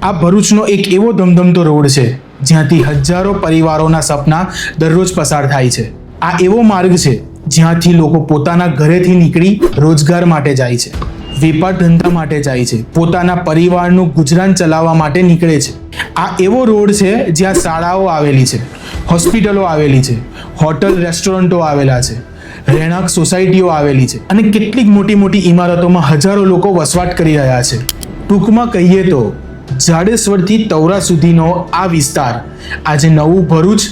આ ભરૂચનો એક એવો ધમધમતો રોડ છે જ્યાંથી હજારો પરિવારોના સપના દરરોજ પસાર થાય છે. આ એવો માર્ગ છે જ્યાંથી લોકો પોતાના ઘરેથી નીકળી રોજગાર માટે જાય છે, વેપાર ધંધા માટે જાય છે, પોતાના પરિવારનું ગુજરાન ચલાવવા માટે નીકળે છે. આ એવો રોડ છે જ્યાં શાળાઓ આવેલી છે, હોસ્પિટલો આવેલી છે, હોટલ રેસ્ટોરન્ટો આવેલા છે, રહેણાંક સોસાયટીઓ આવેલી છે અને કેટલીક મોટી મોટી ઇમારતોમાં હજારો લોકો વસવાટ કરી રહ્યા છે. ટૂંકમાં કહીએ તો જાડેશ્વરથી તવરા સુધીનો આ વિસ્તાર આજે નવું ભરૂચ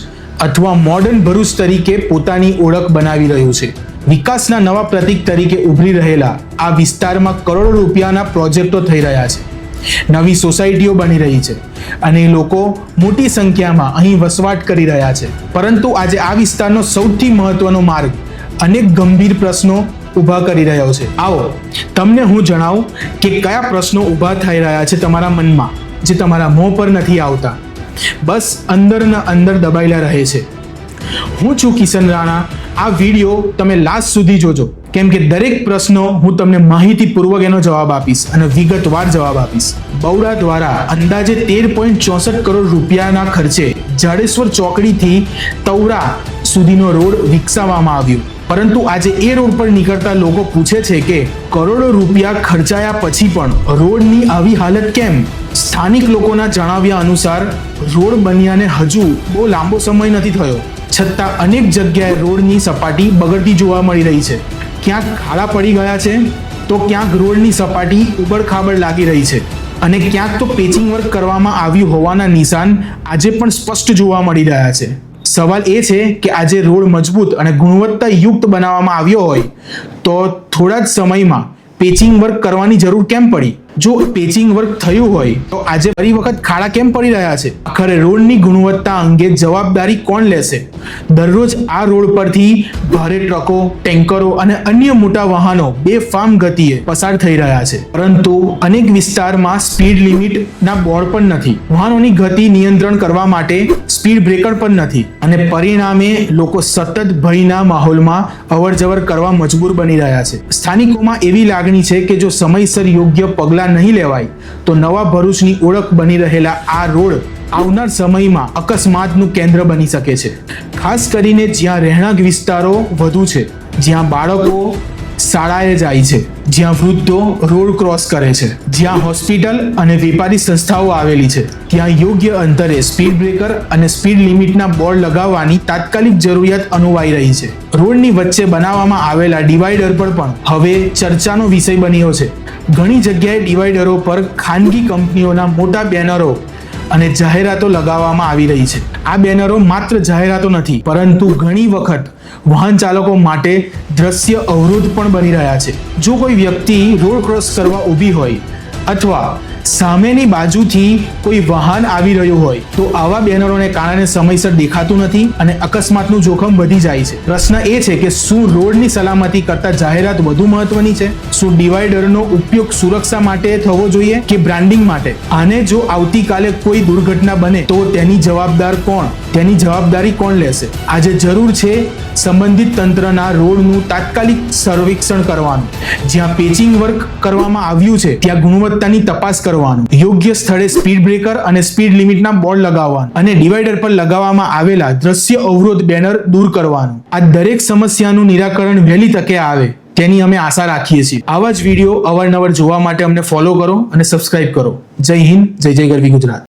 અથવા મોડર્ન ભરૂચ તરીકે પોતાની ઓળખ બનાવી રહ્યું છે. વિકાસના નવા પ્રતીક તરીકે ઉભરી રહેલા આ વિસ્તારમાં કરોડો રૂપિયાના પ્રોજેક્ટો થઈ રહ્યા છે, નવી સોસાયટીઓ બની રહી છે અને લોકો મોટી સંખ્યામાં અહીં વસવાટ કરી રહ્યા છે. પરંતુ આજે આ વિસ્તારનો સૌથી મહત્વનો માર્ગ અનેક ગંભીર પ્રશ્નો ઊભા કરી રહ્યો છે. આવો તમને હું જણાવું કે કયા પ્રશ્નો ઊભા થઈ રહ્યા છે તમારા મનમાં, જે તમારા મોં પર નથી આવતા, બસ અંદરના અંદર દબાયેલા રહે છે. હું છું કિશન રાણા. આ વિડીયો તમે લાસ્ટ સુધી જોજો, કેમ કે દરેક પ્રશ્નો હું તમને માહિતીપૂર્વક એનો જવાબ આપીશ અને વિગતવાર જવાબ આપીશ. બૌરા દ્વારા અંદાજે 13.64 કરોડ રૂપિયાના ખર્ચે જાડેશ્વર ચોકડીથી તવરા સુધીનો રોડ વિકસાવવામાં આવ્યો. પરંતુ આજે એ રોડ પર નીકળતા લોકો પૂછે છે કે કરોડો રૂપિયા ખર્ચાયા પછી પણ રોડની આવી હાલત કેમ? સ્થાનિક લોકોના જણાવ્યા અનુસાર રોડ બન્યાને હજુ બહુ લાંબો સમય નથી થયો, છતાં અનેક જગ્યાએ રોડની સપાટી બગડતી જોવા મળી રહી છે. ક્યાંક ખાડા પડી ગયા છે તો ક્યાંક રોડની સપાટી ઉબડખાબડ લાગી રહી છે અને ક્યાંક તો પેચિંગ વર્ક કરવામાં આવ્યું હોવાના નિશાન આજે પણ સ્પષ્ટ જોવા મળી રહ્યા છે. સવાલ એ છે કે આજે રોડ મજબૂત અને ગુણવત્તાયુક્ત બનાવવામાં આવ્યો હોય તો થોડા જ સમયમાં પેચિંગ વર્ક કરવાની જરૂર કેમ પડી? જો પેચિંગ વર્ક થયું હોય તો આજે ફરી વખત ખાડા કેમ પડી રહ્યા છે? આખરે રોડની ગુણવત્તા અંગે જવાબદારી કોણ લેશે? દરરોજ આ રોડ પરથી ભારે ટ્રકો, ટેન્કરો અને અન્ય મોટા વાહનો બેફામ ગતિએ પસાર થઈ રહ્યા છે, પરંતુ અનેક વિસ્તારમાં સ્પીડ લિમિટના બોર્ડ પણ નથી, વાહનોની ગતિ નિયંત્રણ કરવા માટે સ્પીડ બ્રેકર પણ નથી અને પરિણામે લોકો સતત ભયના માહોલમાં અવરજવર કરવા મજબૂર બની રહ્યા છે. સ્થાનિકોમાં એવી લાગણી છે કે જો સમયસર યોગ્ય પગલાં નહીં લેવાય તો નવા ભરૂચની ઓળખ બની રહેલા આ રોડ આવનાર સમયમાં અકસ્માતનું કેન્દ્ર બની શકે છે. ખાસ કરીને જ્યાં રહેણાંક વિસ્તારો વધુ છે, જ્યાં બાળકો શાળાએ જાય છે, જ્યાં વૃદ્ધો રોડ ક્રોસ કરે છે, જ્યાં હોસ્પિટલ અને વેપારી સંસ્થાઓ આવેલી છે, ત્યાં યોગ્ય અંતરે સ્પીડ બ્રેકર અને સ્પીડ લિમિટના બોર્ડ લગાવવાની તાત્કાલિક જરૂરિયાત અનુભવાઈ રહી છે. રોડની વચ્ચે બનાવવામાં આવેલા ડિવાઈડર પર પણ હવે ચર્ચાનો વિષય બન્યો છે. ઘણી જગ્યાએ ડિવાઈડરો પર ખાનગી કંપનીઓના મોટા બેનરો અને જાહેરાતો લગાવવામાં આવી રહી છે. આ બેનરો માત્ર જાહેરાતો નથી, પરંતુ ઘણી વખત વાહન ચાલકો માટે દ્રશ્ય અવરોધ પણ બની રહ્યા છે. જો કોઈ વ્યક્તિ રોડ ક્રોસ કરવા ઊભી હોય અથવા સામેની બાજુથી કોઈ વાહન આવી રહ્યું હોય તો આવા બેનરોને કારણે સમયસર દેખાતું નથી અને અકસ્માતનું જોખમ વધી જાય છે. પ્રશ્ન એ છે કે શું રોડની સલામતી કરતા જાહેરાત વધુ મહત્વની છે? શું ડિવાઈડરનો ઉપયોગ સુરક્ષા માટે થવો જોઈએ કે બ્રાન્ડિંગ માટે? અને જો આવતીકાલે કોઈ દુર્ઘટના બને તો તેની જવાબદારી કોણ લેશે? આજે જરૂર છે સંબંધિત તંત્રના રોડનું તાત્કાલિક સર્વેક્ષણ કરવાનું, જ્યાં પેચિંગ વર્ક કરવામાં આવ્યું છે ત્યાં ગુણવત્તાની તપાસ કરવાનું, યોગ્ય સ્થળે સ્પીડ બ્રેકર અને સ્પીડ લિમિટના બોર્ડ લગાવવાનું અને ડિવાઈડર પર લગાવવામાં આવેલા દ્રશ્ય અવરોધ બેનર દૂર કરવાનું. આ દરેક સમસ્યાનું નિરાકરણ વહેલી તકે આવે તેની અમે આશા રાખીએ છીએ. આવા જ વિડીયો અવારનવાર જોવા માટે અમને ફોલો કરો અને સબસ્ક્રાઇબ કરો. જય હિન્દ, જય જય ગરવી ગુજરાત.